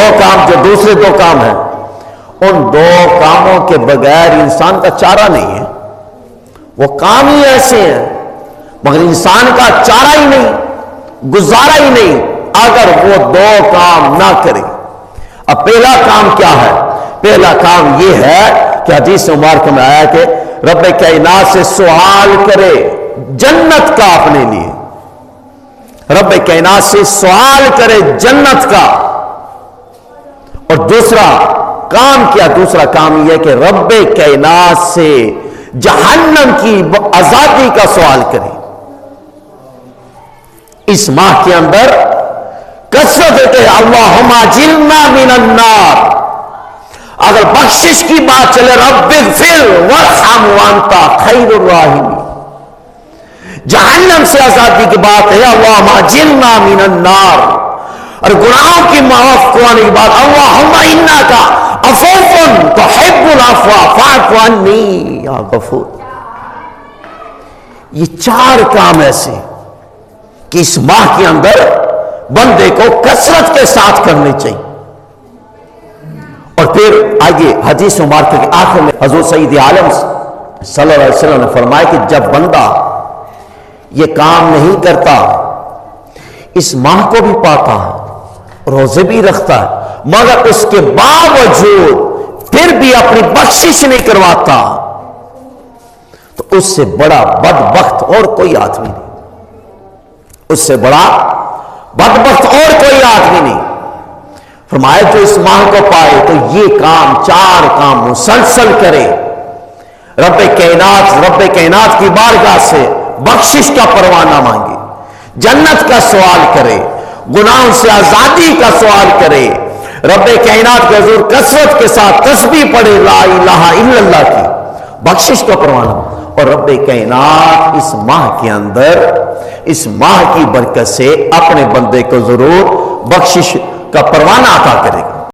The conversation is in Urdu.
دو کام جو دوسرے دو کام ہیں، ان دو کاموں کے بغیر انسان کا چارہ نہیں ہے. وہ کام ہی ایسے ہیں مگر انسان کا چارہ ہی نہیں، گزارا ہی نہیں اگر وہ دو کام نہ کرے. اب پہلا کام کیا ہے؟ پہلا کام یہ ہے کہ حدیث مبارک میں آیا کہ رب کائنات سے سوال کرے جنت کا اپنے لیے. رب کائنات سے سوال کرے جنت کا. اور دوسرا کام کیا؟ دوسرا کام یہ کہ رب کائنات سے جہنم کی آزادی کا سوال کرے. اس ماہ کے اندر کثرت ہے اللہم اجرنا من النار. اگر بخشش کی بات چلے رب اغفر وارحم وانت خیر الراحمین. جہنم سے آزادی کی بات ہے اللہم اجرنا من النار. اور گناہوں کی معاف کرنے کی بات اللہم انک عفو تحب العفو فاعف عنی یا غفور. یہ چار کام ایسے کہ اس ماہ کے اندر بندے کو کثرت کے ساتھ کرنے چاہیے. اور پھر آگے حدیث مبارکہ کے آخر میں حضور سید عالم صلی اللہ علیہ وسلم نے فرمایا کہ جب بندہ یہ کام نہیں کرتا، اس ماہ کو بھی پاتا ہے، روزے بھی رکھتا ہے، مگر اس کے باوجود پھر بھی اپنی بخشش نہیں کرواتا، تو اس سے بڑا بدبخت اور کوئی آدمی نہیں. اس سے بڑا بدبخت اور کوئی آدمی نہیں. فرمایا جو اس ماہ کو پائے تو یہ کام، چار کام مسلسل کرے. رب کائنات کی بارگاہ سے بخشش کا پروانہ مانگے، جنت کا سوال کرے، گناہوں سے آزادی کا سوال کرے، رب کائنات کے حضور کثرت کے ساتھ تسبیح پڑھے لا الہ الا اللہ کی، بخشش کا پروانہ. اور رب کائنات اس ماہ کے اندر، اس ماہ کی برکت سے اپنے بندے کو ضرور بخشش کا پروانہ عطا کرے گا.